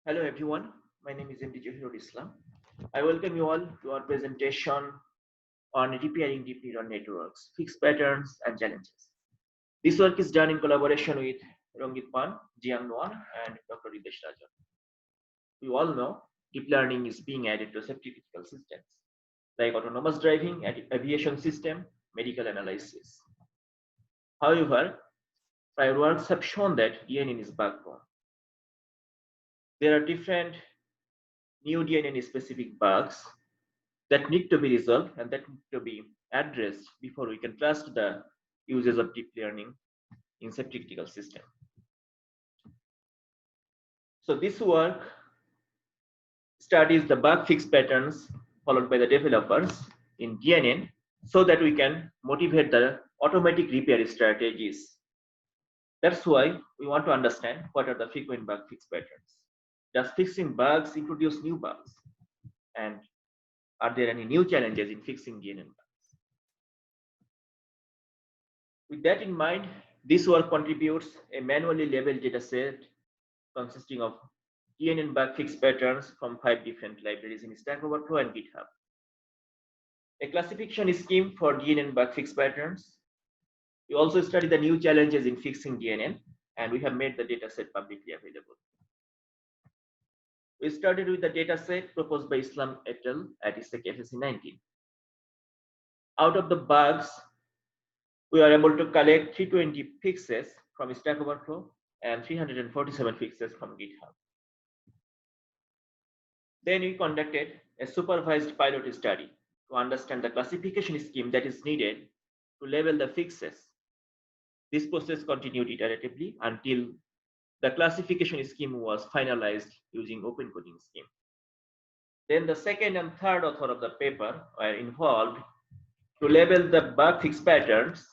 Hello everyone, my name is MD Jahirul Islam. I welcome you all to our presentation on repairing deep neural networks, fixed patterns and challenges. This work is done in collaboration with Rongit Pan, Jiang Nuan and Dr. Ridesh Rajan. We all know deep learning is being added to safety critical systems like autonomous driving, aviation system, medical analysis. However, prior works have shown that DNN is bug-prone. There are different new DNN specific bugs that need to be resolved and that need to be addressed before we can trust the uses of deep learning in safety critical system. So this work studies the bug fix patterns followed by the developers in DNN so that we can motivate the automatic repair strategies. That's why we want to understand what are the frequent bug fix patterns. Does fixing bugs introduce new bugs? And are there any new challenges in fixing DNN bugs? With that in mind, this work contributes a manually labeled dataset consisting of DNN bug fix patterns from 5 different libraries in Stack Overflow and GitHub. A classification scheme for DNN bug fix patterns. We also study the new challenges in fixing DNN, and we have made the dataset publicly available. We started with the dataset proposed by Islam et al. At ISEC FSC 19. Out of the bugs, we are able to collect 320 fixes from Stack Overflow and 347 fixes from GitHub. Then we conducted a supervised pilot study to understand the classification scheme that is needed to label the fixes. This process continued iteratively until the classification scheme was finalized using open coding scheme. Then the second and third author of the paper were involved to label the bug fix patterns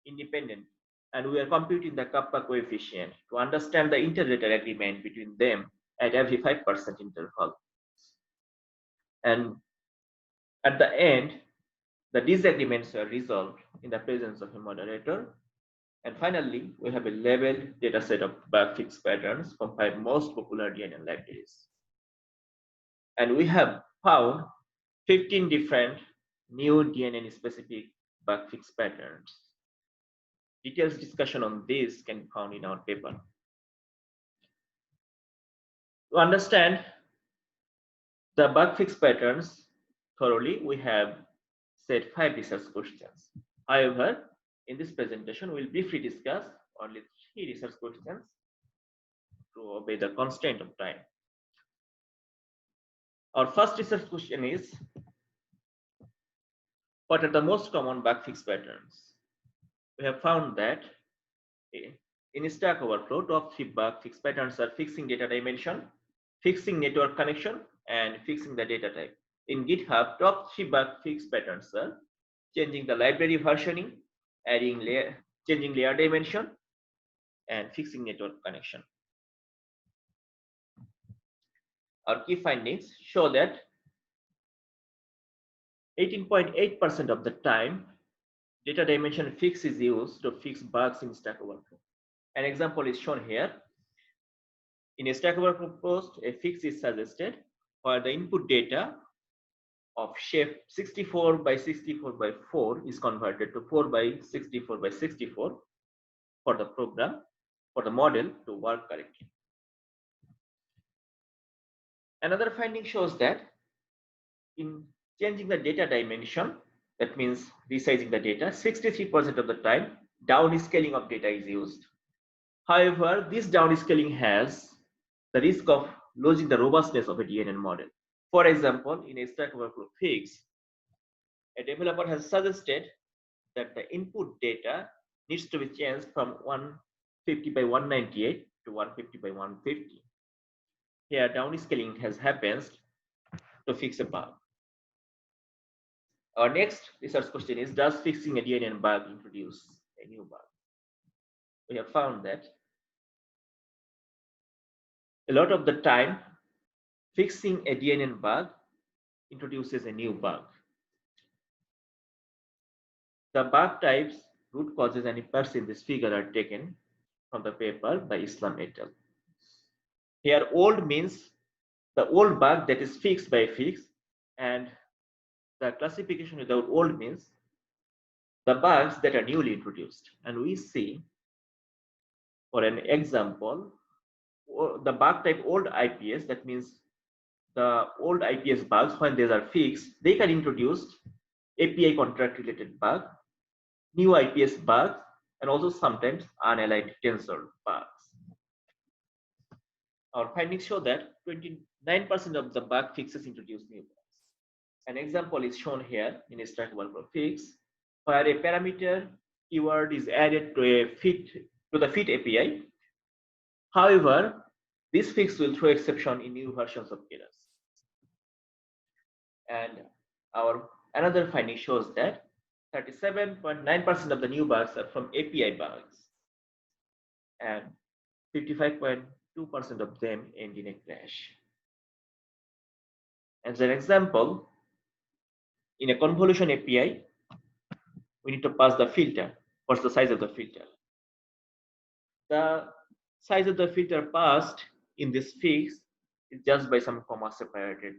independently, and we are computing the kappa coefficient to understand the inter-rater agreement between them at every 5% interval. And at the end, the disagreements are resolved in the presence of a moderator. And finally, we have a labeled dataset of bug fix patterns from 5 most popular DNN libraries. And we have found 15 different new DNN specific bug fix patterns. Details discussion on this can be found in our paper. To understand the bug fix patterns thoroughly, we have set 5 research questions. However, in this presentation, we'll briefly discuss only 3 research questions to obey the constraint of time. Our first research question is, what are the most common bug fix patterns? We have found that in Stack Overflow, top 3 bug fix patterns are fixing data dimension, fixing network connection, and fixing the data type. In GitHub, top 3 bug fix patterns are changing the library versioning, changing layer dimension, and fixing network connection. Our key findings show that 18.8% of the time, data dimension fix is used to fix bugs in Stack Overflow. An example is shown here. In a Stack Overflow post, a fix is suggested where the input data of shape 64 by 64 by 4 is converted to 4 by 64 by 64 for the program, for the model to work correctly. Another finding shows that in changing the data dimension, that means resizing the data, 63% of the time, downscaling of data is used. However, this downscaling has the risk of losing the robustness of a DNN model. For example, in a Stack Overflow fix, a developer has suggested that the input data needs to be changed from 150 by 198 to 150 by 150. Here, downscaling has happened to fix a bug. Our next research question is, does fixing a DNN bug introduce a new bug? We have found that a lot of the time, fixing a DNN bug introduces a new bug. The bug types, root causes, and impacts in this figure are taken from the paper by Islam et al. Here old means the old bug that is fixed by fix, and the classification without old means the bugs that are newly introduced. And we see, for an example, the bug type old IPS, that means the old IPS bugs, when these are fixed, they can introduce API contract related bug, new IPS bugs, and also sometimes unaligned tensor bugs. Our findings show that 29% of the bug fixes introduce new bugs. An example is shown here in a stack overflow fix, where a parameter keyword is added to the fit API. However, this fix will throw exception in new versions of Keras. And our another finding shows that 37.9% of the new bugs are from API bugs, and 55.2% of them end in a crash. As an example, in a convolution API, we need to pass the filter. What's the size of the filter? The size of the filter passed in this fix is just by some comma separated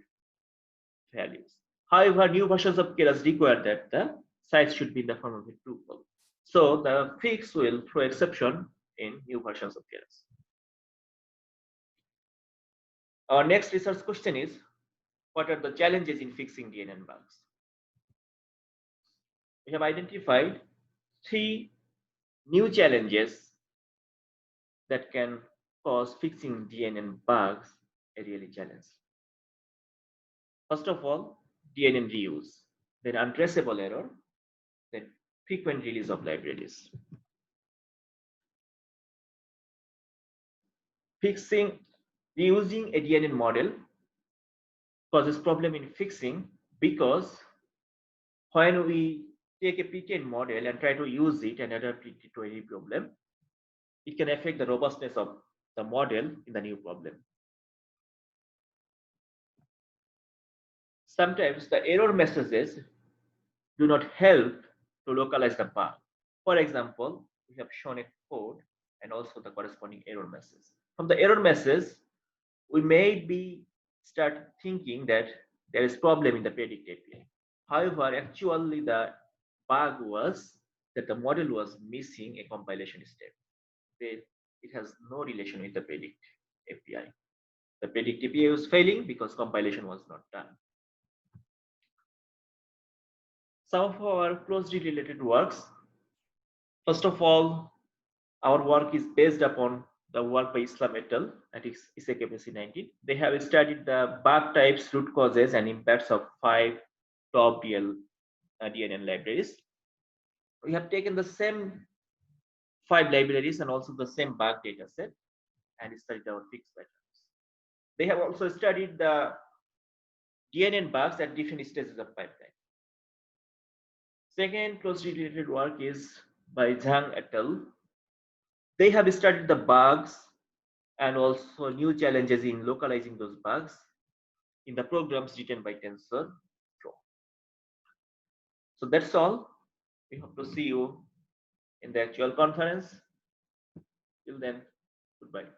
values. However, new versions of Keras require that the size should be in the form of a tuple. So the fix will throw exception in new versions of Keras. Our next research question is, what are the challenges in fixing DNN bugs? We have identified 3 new challenges that can cause fixing DNN bugs a really challenge. First of all, DNN reuse, then untraceable error, then frequent release of libraries. Reusing a DNN model causes problem in fixing, because when we take a PTN model and try to use it and adapt it to any problem, it can affect the robustness of the model in the new problem. Sometimes the error messages do not help to localize the bug. For example, we have shown a code and also the corresponding error message. From the error message, we may start thinking that there is problem in the predict API. However, actually the bug was that the model was missing a compilation step. It has no relation with the predict API. The predict API was failing because compilation was not done. Some of our closely related works. First of all, our work is based upon the work by Islam et al. At ISAKPC 19. They have studied the bug types, root causes, and impacts of 5 top DNN libraries. We have taken the same 5 libraries and also the same bug data set and studied our fixed patterns. They have also studied the DNN bugs at different stages of pipeline. Second closely related work is by Zhang et al. They have studied the bugs and also new challenges in localizing those bugs in the programs written by TensorFlow. So that's all. We hope to see you in the actual conference. Till then, goodbye.